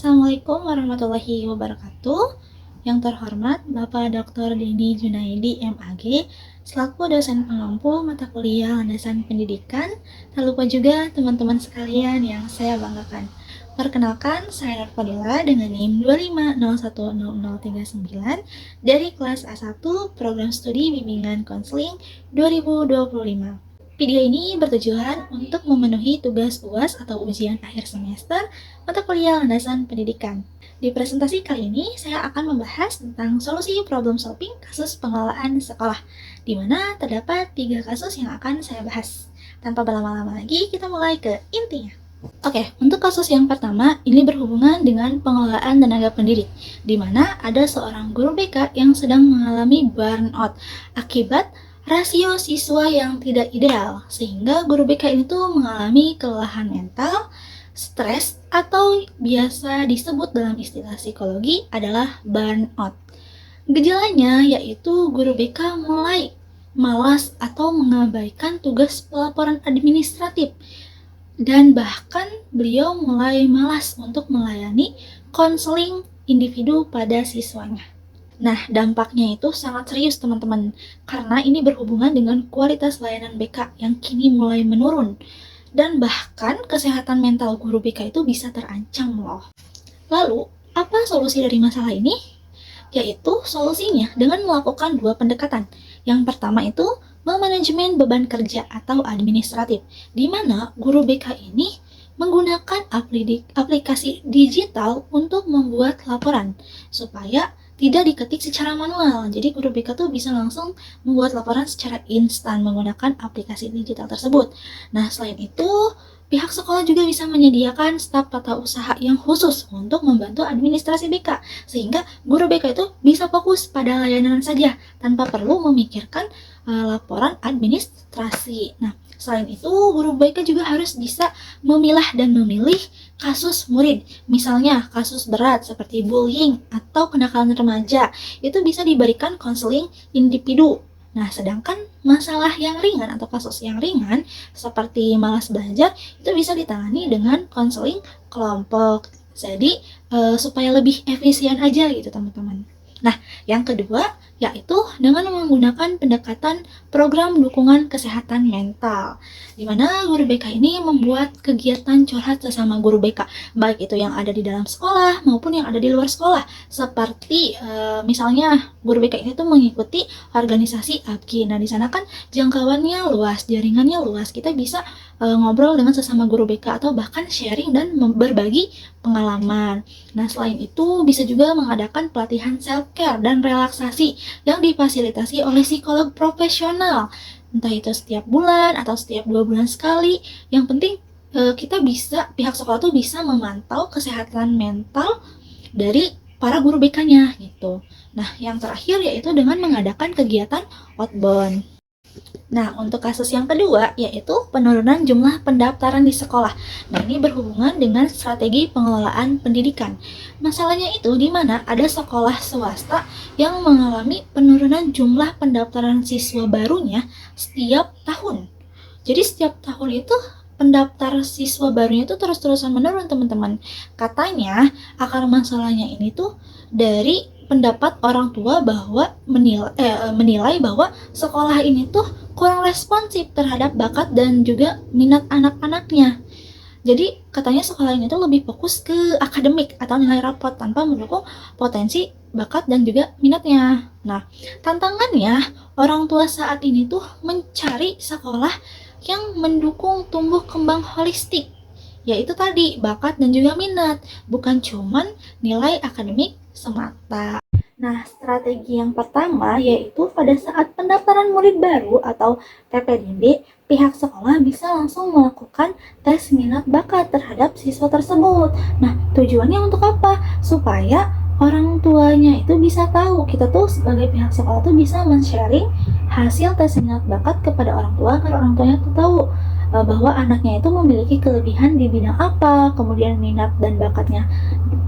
Assalamualaikum warahmatullahi wabarakatuh. Yang terhormat Bapak Dr. Dedi Junaidi MAG, selaku dosen pengampu mata kuliah landasan pendidikan. Tak lupa juga teman-teman sekalian yang saya banggakan. Perkenalkan, saya Nur Fadila dengan NIM 250100039 dari kelas A1 Program Studi Bimbingan Konseling 2025. Video ini bertujuan untuk memenuhi tugas UAS atau ujian akhir semester mata kuliah landasan pendidikan. Di presentasi kali ini, saya akan membahas tentang solusi problem solving kasus pengelolaan sekolah, di mana terdapat 3 kasus yang akan saya bahas. Tanpa berlama-lama lagi, kita mulai ke intinya. Oke, untuk kasus yang pertama, ini berhubungan dengan pengelolaan tenaga pendidik, di mana ada seorang guru BK yang sedang mengalami burnout akibat rasio siswa yang tidak ideal, sehingga guru BK itu mengalami kelelahan mental, stres, atau biasa disebut dalam istilah psikologi adalah burnout. Gejalanya yaitu guru BK mulai malas atau mengabaikan tugas pelaporan administratif, dan bahkan beliau mulai malas untuk melayani konseling individu pada siswanya. Nah, dampaknya itu sangat serius teman-teman, karena ini berhubungan dengan kualitas layanan BK yang kini mulai menurun, dan bahkan kesehatan mental guru BK itu bisa terancam loh. Lalu, apa solusi dari masalah ini? Yaitu solusinya dengan melakukan 2 pendekatan. Yang pertama itu memanajemen beban kerja atau administratif, di mana guru BK ini menggunakan aplikasi digital untuk membuat laporan, supaya tidak diketik secara manual. Jadi guru BK tuh bisa langsung membuat laporan secara instan menggunakan aplikasi digital tersebut. Nah, selain itu, pihak sekolah juga bisa menyediakan staf tata usaha yang khusus untuk membantu administrasi BK, sehingga guru BK itu bisa fokus pada layanan saja tanpa perlu memikirkan laporan administrasi. Nah, selain itu, guru BK juga harus bisa memilah dan memilih kasus murid. Misalnya, kasus berat seperti bullying atau kenakalan remaja, itu bisa diberikan konseling individu. Nah, sedangkan masalah yang ringan atau kasus yang ringan seperti malas belajar itu bisa ditangani dengan konseling kelompok. Jadi, supaya lebih efisien aja gitu, teman-teman. Nah, yang kedua yaitu dengan menggunakan pendekatan program dukungan kesehatan mental, di mana guru BK ini membuat kegiatan curhat sesama guru BK, baik itu yang ada di dalam sekolah maupun yang ada di luar sekolah. Seperti misalnya guru BK ini tuh mengikuti organisasi ABGI. Nah, di sana kan jangkauannya luas, jaringannya luas. Kita bisa ngobrol dengan sesama guru BK atau bahkan sharing dan berbagi pengalaman. Nah, selain itu bisa juga mengadakan pelatihan self-care dan relaksasi yang difasilitasi oleh psikolog profesional. Entah itu setiap bulan atau setiap 2 bulan sekali. Yang penting pihak sekolah tuh bisa memantau kesehatan mental dari para guru BK-nya gitu. Nah, yang terakhir yaitu dengan mengadakan kegiatan outbound. Nah, untuk kasus yang kedua, yaitu penurunan jumlah pendaftaran di sekolah. Nah, ini berhubungan dengan strategi pengelolaan pendidikan. Masalahnya itu di mana ada sekolah swasta yang mengalami penurunan jumlah pendaftaran siswa barunya setiap tahun. Jadi setiap tahun itu pendaftar siswa barunya itu terus-terusan menurun, teman-teman. Katanya akar masalahnya ini tuh dari pendapat orang tua bahwa menilai bahwa sekolah ini tuh kurang responsif terhadap bakat dan juga minat anak-anaknya. Jadi katanya sekolah ini tuh lebih fokus ke akademik atau nilai rapot tanpa mendukung potensi bakat dan juga minatnya. Nah, tantangannya orang tua saat ini tuh mencari sekolah yang mendukung tumbuh kembang holistik, yaitu tadi bakat dan juga minat, bukan cuman nilai akademik semata. Nah, strategi yang pertama yaitu pada saat pendaftaran murid baru atau PPDB, pihak sekolah bisa langsung melakukan tes minat bakat terhadap siswa tersebut. Nah, tujuannya untuk apa? Supaya orang tuanya itu bisa tahu, kita tuh sebagai pihak sekolah tuh bisa men-sharing hasil tes minat bakat kepada orang tua, agar orang tuanya tuh tahu bahwa anaknya itu memiliki kelebihan di bidang apa, kemudian minat dan bakatnya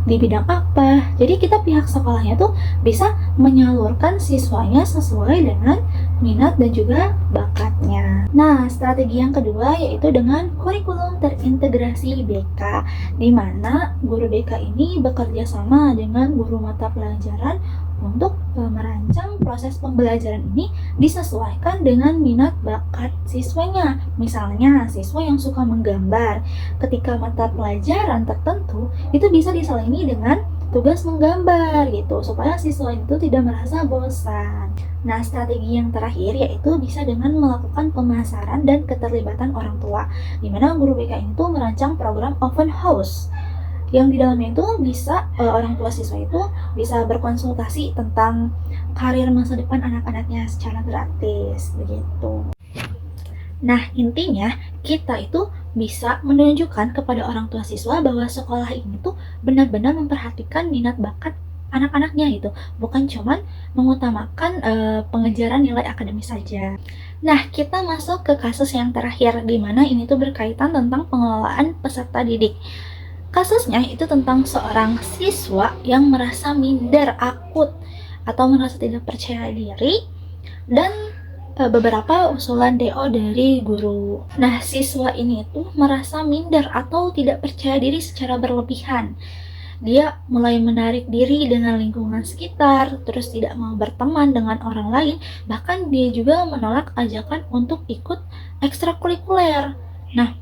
di bidang apa. Jadi kita pihak sekolahnya tuh bisa menyalurkan siswanya sesuai dengan minat dan juga bakatnya. Nah, strategi yang kedua yaitu dengan kurikulum terintegrasi BK, di mana guru BK ini bekerja sama dengan guru mata pelajaran untuk merancang proses pembelajaran ini disesuaikan dengan minat bakat siswanya. Misalnya, siswa yang suka menggambar, ketika mata pelajaran tertentu itu bisa diselingi dengan tugas menggambar gitu, supaya siswa itu tidak merasa bosan. Nah, strategi yang terakhir yaitu bisa dengan melakukan pemasaran dan keterlibatan orang tua, di mana guru BK ini tuh merancang program open house yang di dalamnya itu bisa orang tua siswa itu bisa berkonsultasi tentang karir masa depan anak-anaknya secara gratis begitu. Nah, intinya kita itu bisa menunjukkan kepada orang tua siswa bahwa sekolah ini tuh benar-benar memperhatikan minat bakat anak-anaknya gitu, bukan cuman mengutamakan pengejaran nilai akademis saja. Nah, kita masuk ke kasus yang terakhir, di mana ini tuh berkaitan tentang pengelolaan peserta didik. Kasusnya itu tentang seorang siswa yang merasa minder akut atau merasa tidak percaya diri dan beberapa usulan DO dari guru. Nah, siswa ini tuh merasa minder atau tidak percaya diri secara berlebihan. Dia mulai menarik diri dengan lingkungan sekitar, terus tidak mau berteman dengan orang lain, bahkan dia juga menolak ajakan untuk ikut ekstrakurikuler. Nah,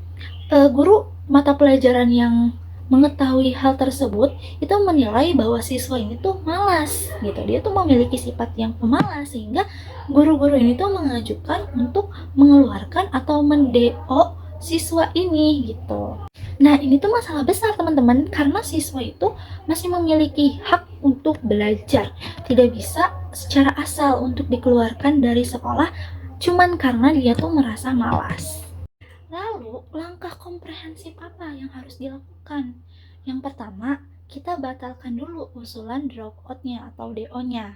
guru mata pelajaran yang mengetahui hal tersebut itu menilai bahwa siswa ini tuh malas gitu, dia tuh memiliki sifat yang pemalas, sehingga guru-guru ini tuh mengajukan untuk mengeluarkan atau men-DO siswa ini gitu. Nah, ini tuh masalah besar teman-teman, karena siswa itu masih memiliki hak untuk belajar, tidak bisa secara asal untuk dikeluarkan dari sekolah cuman karena dia tuh merasa malas. Lalu, langkah komprehensif apa yang harus dilakukan? Yang pertama, kita batalkan dulu usulan dropout-nya atau DO-nya.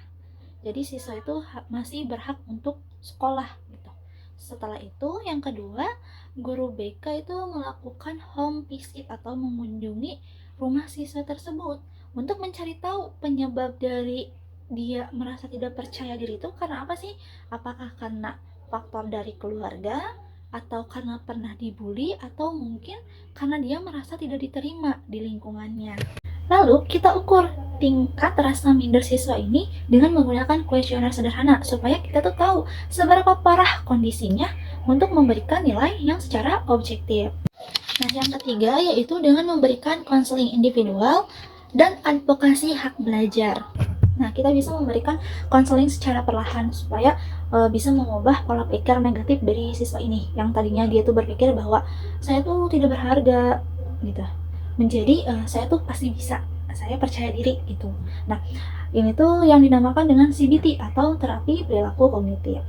Jadi siswa itu masih berhak untuk sekolah gitu. Setelah itu, yang kedua, guru BK itu melakukan home visit atau mengunjungi rumah siswa tersebut untuk mencari tahu penyebab dari dia merasa tidak percaya diri itu karena apa sih? Apakah karena faktor dari keluarga, atau karena pernah dibully, atau mungkin karena dia merasa tidak diterima di lingkungannya. Lalu kita ukur tingkat rasa minder siswa ini dengan menggunakan kuesioner sederhana supaya kita tuh tahu seberapa parah kondisinya untuk memberikan nilai yang secara objektif. Nah, yang ketiga yaitu dengan memberikan konseling individual dan advokasi hak belajar. Nah, kita bisa memberikan konseling secara perlahan supaya bisa mengubah pola pikir negatif dari siswa ini yang tadinya dia tuh berpikir bahwa saya tuh tidak berharga gitu, menjadi saya tuh pasti bisa, saya percaya diri gitu. Nah, ini tuh yang dinamakan dengan CBT atau terapi perilaku kognitif.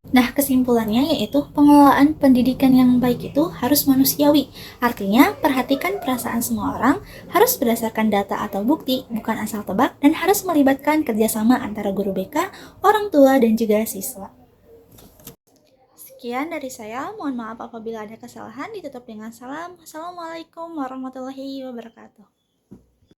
Nah, kesimpulannya yaitu pengelolaan pendidikan yang baik itu harus manusiawi. Artinya, perhatikan perasaan semua orang, harus berdasarkan data atau bukti, bukan asal tebak, dan harus melibatkan kerjasama antara guru BK, orang tua, dan juga siswa. Sekian dari saya, mohon maaf apabila ada kesalahan, ditutup dengan salam. Assalamualaikum warahmatullahi wabarakatuh.